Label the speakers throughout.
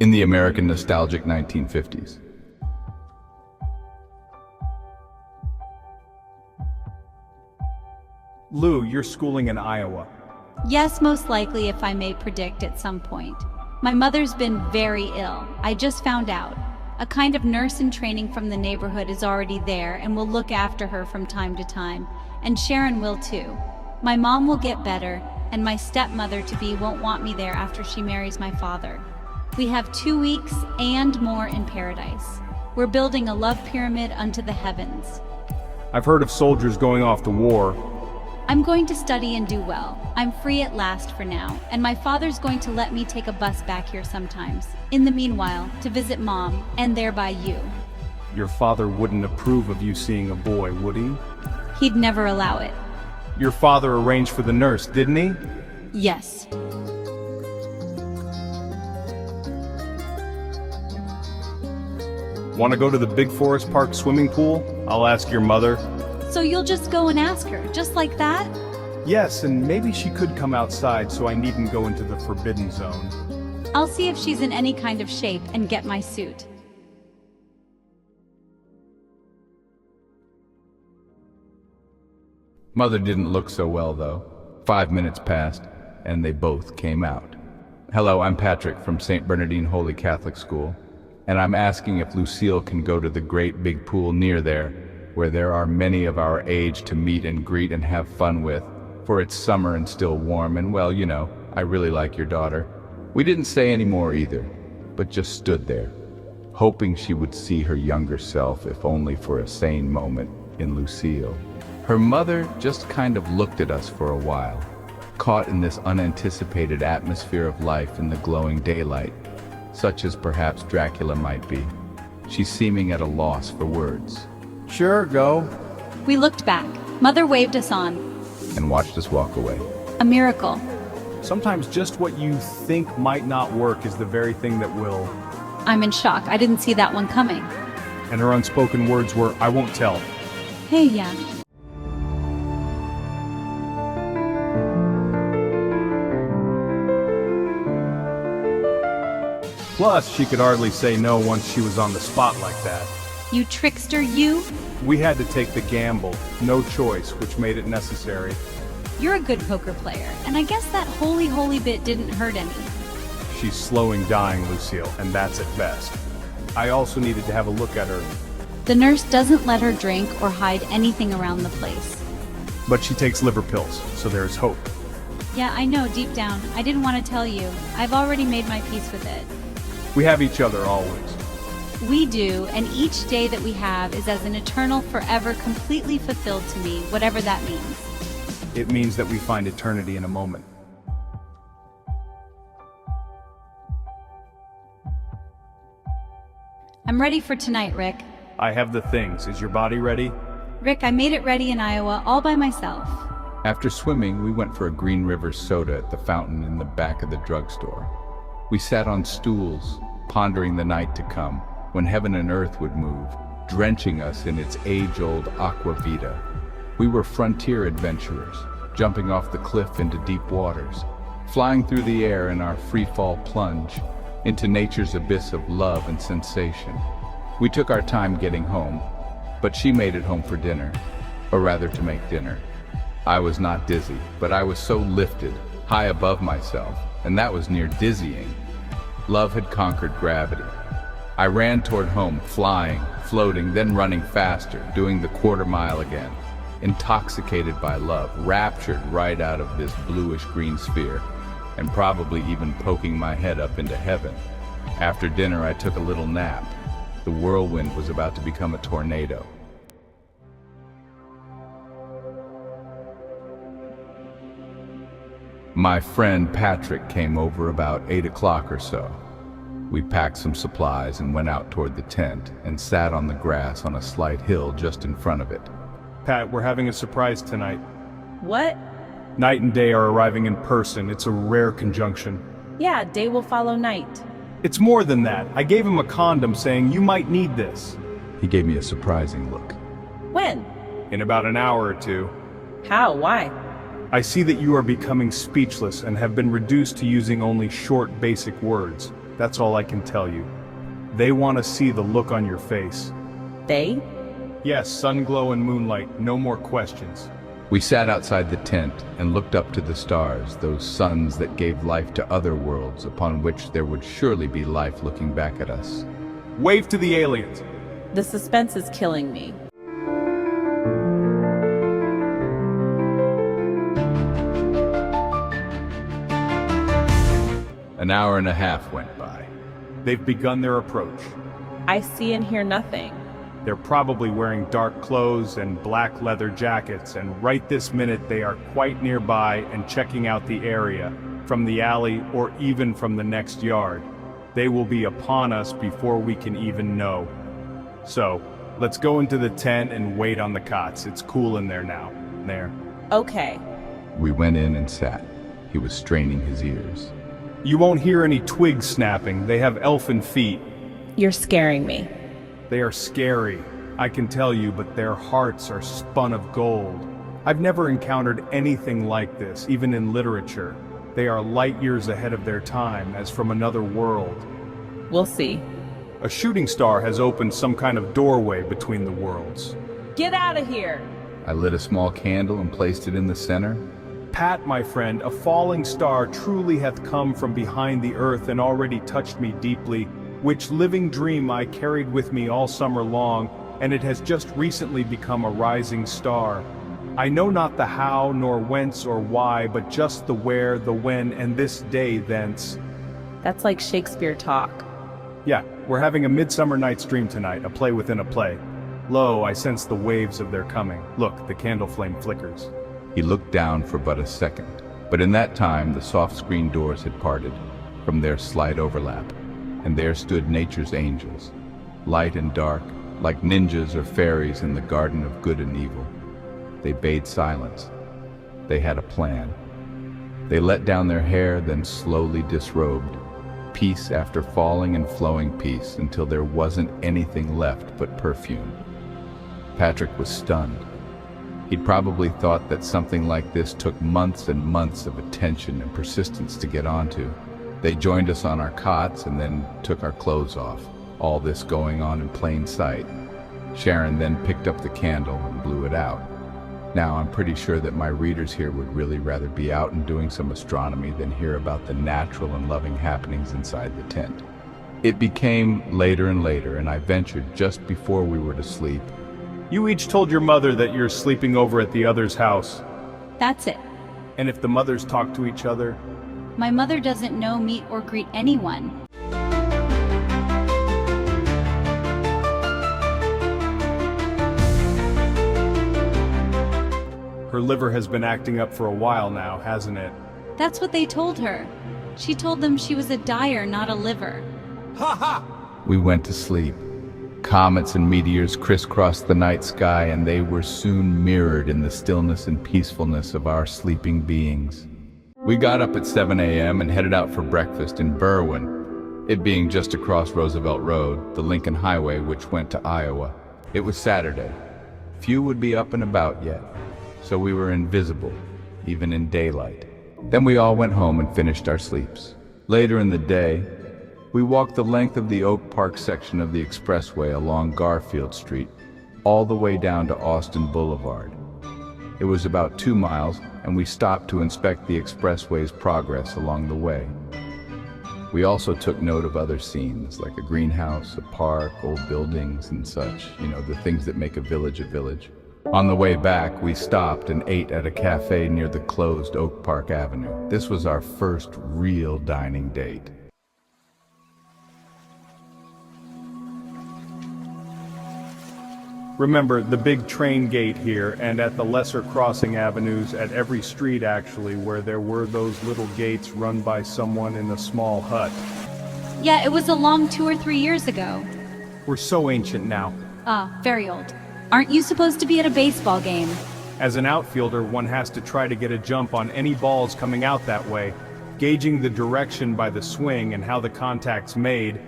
Speaker 1: in the American nostalgic 1950s.
Speaker 2: Lou, you're schooling in Iowa.
Speaker 3: Yes, most likely, if I may predict at some point. My mother's been very ill. I just found out. A kind of nurse in training from the neighborhood is already there and will look after her from time to time. And Sharon will too. My mom will get better, and my stepmother-to-be won't want me there after she marries my father. We have 2 weeks and more in paradise. We're building a love pyramid unto the heavens.
Speaker 2: I've heard of soldiers going off to war.
Speaker 3: I'm going to study and do well. I'm free at last for now, and my father's going to let me take a bus back here sometimes. In the meanwhile, to visit Mom, and thereby you.
Speaker 2: Your father wouldn't approve of you seeing a boy, would he?
Speaker 3: He'd never allow it.
Speaker 2: Your father arranged for the nurse, didn't he?
Speaker 3: Yes.
Speaker 2: Want to go to the Big Forest Park swimming pool? I'll ask your mother.
Speaker 3: So you'll just go and ask her, just like that?
Speaker 2: Yes, and maybe she could come outside so I needn't go into the forbidden zone.
Speaker 3: I'll see if she's in any kind of shape and get my suit.
Speaker 1: Mother didn't look so well, though. 5 minutes passed, and they both came out. Hello, I'm Patrick from St. Bernardine Holy Catholic School, and I'm asking if Lucille can go to the great big pool near there, where there are many of our age to meet and greet and have fun with, for it's summer and still warm, and well, you know, I really like your daughter. We didn't say any more either, but just stood there, hoping she would see her younger self, if only for a sane moment, in Lucille. Her mother just kind of looked at us for a while, caught in this unanticipated atmosphere of life in the glowing daylight, such as perhaps Dracula might be. She's seeming at a loss for words.
Speaker 2: Sure, go.
Speaker 3: We looked back. Mother waved us on.
Speaker 1: And watched us walk away.
Speaker 3: A miracle.
Speaker 2: Sometimes just what you think might not work is the very thing that will.
Speaker 3: I'm in shock. I didn't see that one coming.
Speaker 2: And her unspoken words were, I won't tell.
Speaker 3: Hey, yeah.
Speaker 2: Plus, she could hardly say no once she was on the spot like that.
Speaker 3: You trickster, you?
Speaker 2: We had to take the gamble, no choice, which made it necessary.
Speaker 3: You're a good poker player, and I guess that holy bit didn't hurt any.
Speaker 2: She's slowing dying, Lucille, and that's at best. I also needed to have a look at her.
Speaker 3: The nurse doesn't let her drink or hide anything around the place.
Speaker 2: But she takes liver pills, so there's hope.
Speaker 3: Yeah, I know, deep down. I didn't want to tell you. I've already made my peace with it.
Speaker 2: We have each other always.
Speaker 3: We do, and each day that we have is as an eternal, forever, completely fulfilled to me, whatever that means.
Speaker 2: It means that we find eternity in a moment.
Speaker 3: I'm ready for tonight, Rick.
Speaker 2: I have the things. Is your body ready?
Speaker 3: Rick, I made it ready in Iowa all by myself.
Speaker 1: After swimming, we went for a Green River soda at the fountain in the back of the drugstore. We sat on stools, pondering the night to come, when heaven and earth would move, drenching us in its age-old aqua vita. We were frontier adventurers, jumping off the cliff into deep waters, flying through the air in our free-fall plunge into nature's abyss of love and sensation. We took our time getting home, but she made it home for dinner, or rather to make dinner. I was not dizzy, but I was so lifted, high above myself, and that was near dizzying. Love had conquered gravity. I ran toward home, flying, floating, then running faster, doing the quarter mile again, intoxicated by love, raptured right out of this bluish-green sphere, and probably even poking my head up into heaven. After dinner, I took a little nap. The whirlwind was about to become a tornado. My friend Patrick came over about 8 o'clock or so. We packed some supplies and went out toward the tent and sat on the grass on a slight hill just in front of it.
Speaker 2: Pat, we're having a surprise tonight.
Speaker 4: What?
Speaker 2: Night and day are arriving in person. It's a rare conjunction.
Speaker 4: Yeah, day will follow night.
Speaker 2: It's more than that. I gave him a condom saying you might need this.
Speaker 1: He gave me a surprising look.
Speaker 4: When?
Speaker 2: In about an hour or two.
Speaker 4: How? Why?
Speaker 2: I see that you are becoming speechless and have been reduced to using only short, basic words. That's all I can tell you. They want to see the look on your face.
Speaker 4: They?
Speaker 2: Yes, sun glow and moonlight, no more questions.
Speaker 1: We sat outside the tent and looked up to the stars, those suns that gave life to other worlds upon which there would surely be life looking back at us.
Speaker 2: Wave to the aliens.
Speaker 4: The suspense is killing me.
Speaker 1: An hour and a half went by.
Speaker 2: They've begun their approach.
Speaker 4: I see and hear nothing.
Speaker 2: They're probably wearing dark clothes and black leather jackets, and right this minute they are quite nearby and checking out the area, from the alley or even from the next yard. They will be upon us before we can even know. So, let's go into the tent and wait on the cots. It's cool in there now. There.
Speaker 4: Okay.
Speaker 1: We went in and sat. He was straining his ears.
Speaker 2: You won't hear any twigs snapping. They have elfin feet.
Speaker 4: You're scaring me.
Speaker 2: They are scary, I can tell you, but their hearts are spun of gold. I've never encountered anything like this, even in literature. They are light years ahead of their time, as from another world.
Speaker 4: We'll see.
Speaker 2: A shooting star has opened some kind of doorway between the worlds.
Speaker 4: Get out of here!
Speaker 1: I lit a small candle and placed it in the center.
Speaker 2: Pat, my friend, a falling star truly hath come from behind the earth and already touched me deeply, which living dream I carried with me all summer long, and it has just recently become a rising star. I know not the how, nor whence or why, but just the where, the when, and this day thence.
Speaker 4: That's like Shakespeare talk.
Speaker 2: Yeah, we're having a Midsummer Night's Dream tonight, a play within a play. Lo, I sense the waves of their coming. Look, the candle flame flickers.
Speaker 1: He looked down for but a second, but in that time the soft screen doors had parted from their slight overlap, and there stood nature's angels, light and dark, like ninjas or fairies in the garden of good and evil. They bade silence. They had a plan. They let down their hair, then slowly disrobed, piece after falling and flowing piece, until there wasn't anything left but perfume. Patrick was stunned. He'd probably thought that something like this took months and months of attention and persistence to get onto. They joined us on our cots and then took our clothes off, all this going on in plain sight. Sharon then picked up the candle and blew it out. Now, I'm pretty sure that my readers here would really rather be out and doing some astronomy than hear about the natural and loving happenings inside the tent. It became later and later, and I ventured just before we were to sleep.
Speaker 2: You each told your mother that you're sleeping over at the other's house.
Speaker 3: That's it.
Speaker 2: And if the mothers talk to each other?
Speaker 3: My mother doesn't know, meet, or greet anyone.
Speaker 2: Her liver has been acting up for a while now, hasn't it?
Speaker 3: That's what they told her. She told them she was a dyer, not a liver.
Speaker 1: We went to sleep. Comets and meteors crisscrossed the night sky, and they were soon mirrored in the stillness and peacefulness of our sleeping beings. We got up at 7 a.m. and headed out for breakfast in Berwyn, it being just across Roosevelt Road, the Lincoln Highway which went to Iowa. It was Saturday. Few would be up and about yet, so we were invisible, even in daylight. Then we all went home and finished our sleeps. Later in the day, we walked the length of the Oak Park section of the expressway along Garfield Street, all the way down to Austin Boulevard. It was about 2 miles, and we stopped to inspect the expressway's progress along the way. We also took note of other scenes, like a greenhouse, a park, old buildings and such, the things that make a village a village. On the way back, we stopped and ate at a cafe near the closed Oak Park Avenue. This was our first real dining date.
Speaker 2: Remember, the big train gate here, and at the lesser crossing avenues at every street actually, where there were those little gates run by someone in a small hut.
Speaker 3: Yeah, it was a long 2 or 3 years ago.
Speaker 2: We're so ancient now.
Speaker 3: Very old. Aren't you supposed to be at a baseball game?
Speaker 2: As an outfielder, one has to try to get a jump on any balls coming out that way, gauging the direction by the swing and how the contact's made,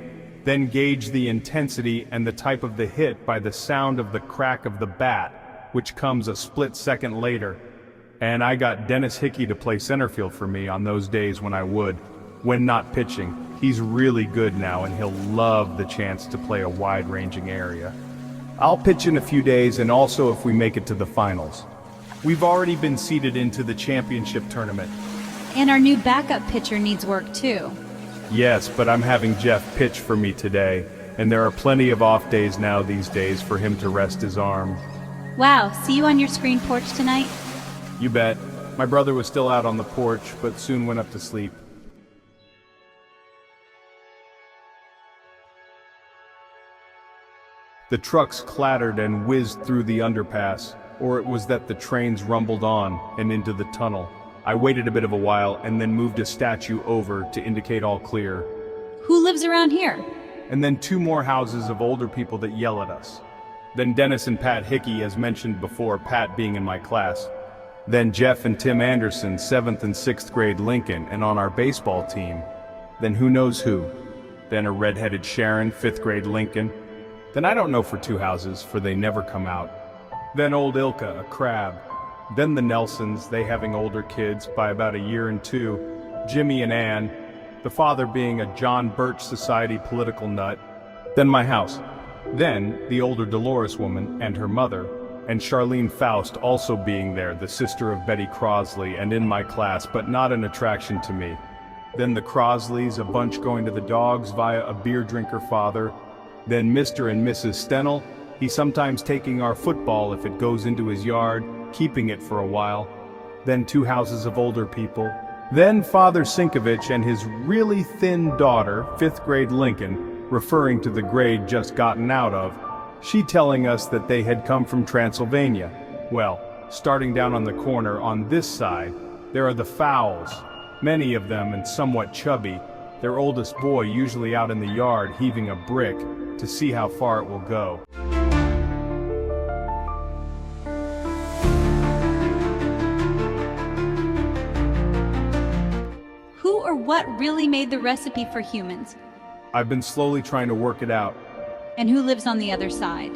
Speaker 2: then gauge the intensity and the type of the hit by the sound of the crack of the bat, which comes a split second later. And I got Dennis Hickey to play center field for me on those days when I would. when not pitching. He's really good now and he'll love the chance to play a wide-ranging area. I'll pitch in a few days and also if we make it to the finals. We've already been seeded into the championship tournament.
Speaker 3: And our new backup pitcher needs work too.
Speaker 2: Yes, but I'm having Jeff pitch for me today, and there are plenty of off days now these days for him to rest his arm.
Speaker 3: Wow, see you on your screen porch tonight?
Speaker 2: You bet. My brother was still out on the porch, but soon went up to sleep. The trucks clattered and whizzed through the underpass, or it was that the trains rumbled on and into the tunnel. I waited a bit of a while and then moved a statue over to indicate all clear.
Speaker 3: Who lives around here?
Speaker 2: And then 2 more houses of older people that yell at us. Then Dennis and Pat Hickey, as mentioned before, Pat being in my class. Then Jeff and Tim Anderson, 7th and 6th grade Lincoln, and on our baseball team. Then who knows who. Then a red-headed Sharon, 5th grade Lincoln. Then I don't know for 2 houses, for they never come out. Then old Ilka, a crab. Then the Nelsons, they having older kids by about a year and 2. Jimmy and Ann, the father being a John Birch Society political nut. Then my house. Then the older Dolores woman and her mother, and Charlene Faust also being there, the sister of Betty Crosley and in my class, but not an attraction to me. Then the Crosleys, a bunch going to the dogs via a beer drinker father. Then Mr. and Mrs. Stennell, he sometimes taking our football if it goes into his yard, keeping it for a while. Then 2 houses of older people. Then Father Sinkovich and his really thin daughter, 5th grade Lincoln, referring to the grade just gotten out of, she telling us that they had come from Transylvania. Well, starting down on the corner on this side, there are the Fowles, many of them and somewhat chubby, their oldest boy usually out in the yard heaving a brick to see how far it will go.
Speaker 3: Who or what really made the recipe for humans?
Speaker 2: I've been slowly trying to work it out.
Speaker 3: And who lives on the other side?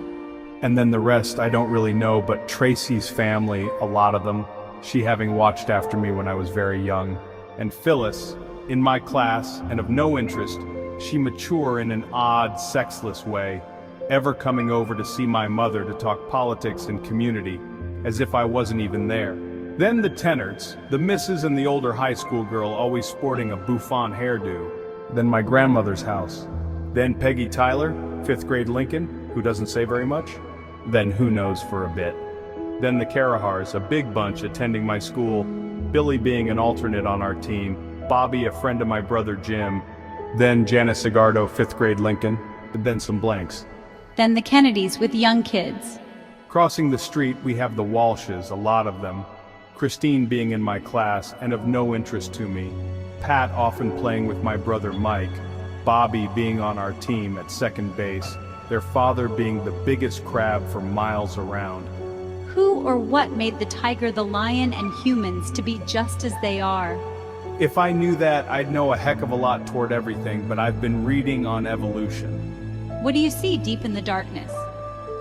Speaker 2: And then the rest I don't really know, but Tracy's family, a lot of them, she having watched after me when I was very young. And Phyllis, in my class and of no interest, she mature in an odd, sexless way, ever coming over to see my mother to talk politics and community, as if I wasn't even there. Then the Tennards, the missus and the older high school girl always sporting a bouffant hairdo. Then my grandmother's house. Then Peggy Tyler, 5th grade Lincoln, who doesn't say very much. Then who knows for a bit. Then the Carahars, a big bunch attending my school, Billy being an alternate on our team, Bobby a friend of my brother Jim, then Janice Sigardo, 5th grade Lincoln, and then some blanks.
Speaker 3: Then the Kennedys with young kids.
Speaker 2: Crossing the street we have the Walshes, a lot of them. Christine being in my class and of no interest to me. Pat often playing with my brother Mike. Bobby being on our team at second base. Their father being the biggest crab for miles around.
Speaker 3: Who or what made the tiger, the lion, and humans to be just as they are?
Speaker 2: If I knew that, I'd know a heck of a lot toward everything, but I've been reading on evolution.
Speaker 3: What do you see deep in the darkness?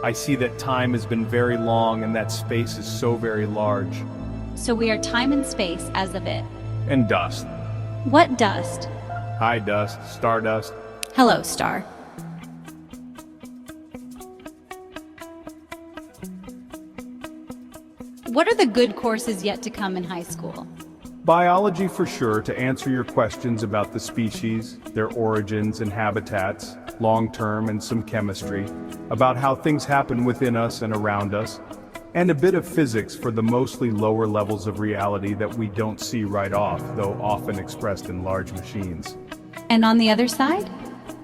Speaker 2: I see that time has been very long and that space is so very large.
Speaker 3: So we are time and space as of it.
Speaker 2: And dust.
Speaker 3: What dust?
Speaker 2: Hi, dust. Stardust.
Speaker 3: Hello, star. What are the good courses yet to come in high school?
Speaker 2: Biology for sure, to answer your questions about the species, their origins and habitats, long-term, and some chemistry, about how things happen within us and around us, and a bit of physics for the mostly lower levels of reality that we don't see right off, though often expressed in large machines.
Speaker 3: And on the other side?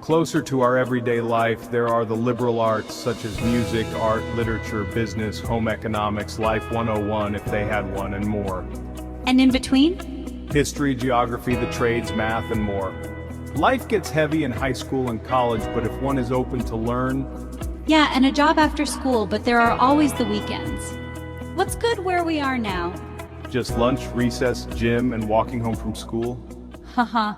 Speaker 2: Closer to our everyday life, there are the liberal arts such as music, art, literature, business, home economics, Life 101 if they had one, and more.
Speaker 3: And in between?
Speaker 2: History, geography, the trades, math, and more. Life gets heavy in high school and college, but if one is open to learn...
Speaker 3: Yeah, and a job after school, but there are always the weekends. What's good where we are now?
Speaker 2: Just lunch, recess, gym, and walking home from school.
Speaker 3: Haha.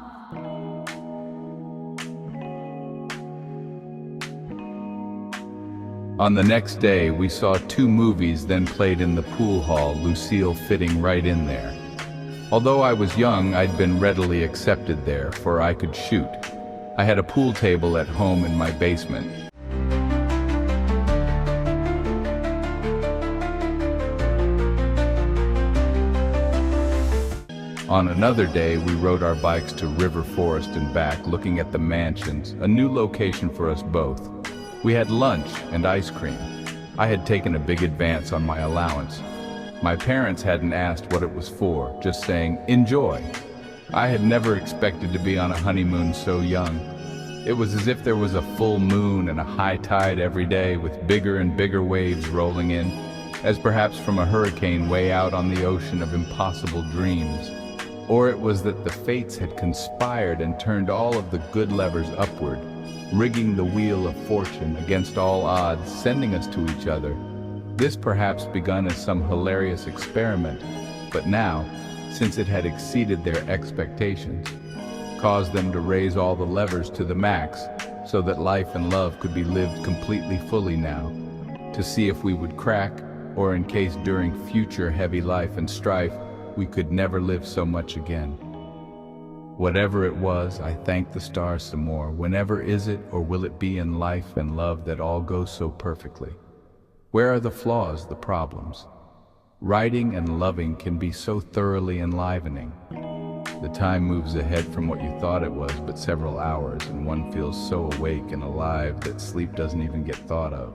Speaker 1: On the next day, we saw 2 movies then played in the pool hall, Lucille fitting right in there. Although I was young, I'd been readily accepted there, for I could shoot. I had a pool table at home in my basement. On another day, we rode our bikes to River Forest and back, looking at the mansions, a new location for us both. We had lunch and ice cream. I had taken a big advance on my allowance. My parents hadn't asked what it was for, just saying, "Enjoy." I had never expected to be on a honeymoon so young. It was as if there was a full moon and a high tide every day, with bigger and bigger waves rolling in, as perhaps from a hurricane way out on the ocean of impossible dreams. Or it was that the fates had conspired and turned all of the good levers upward, rigging the wheel of fortune against all odds, sending us to each other. This perhaps begun as some hilarious experiment, but now, since it had exceeded their expectations, caused them to raise all the levers to the max, so that life and love could be lived completely fully now, to see if we would crack, or in case during future heavy life and strife, we could never live so much again. Whatever it was, I thank the stars some more. Whenever is it, or will it be in life and love that all goes so perfectly? Where are the flaws, the problems? Writing and loving can be so thoroughly enlivening. The time moves ahead from what you thought it was but several hours, and one feels so awake and alive that sleep doesn't even get thought of.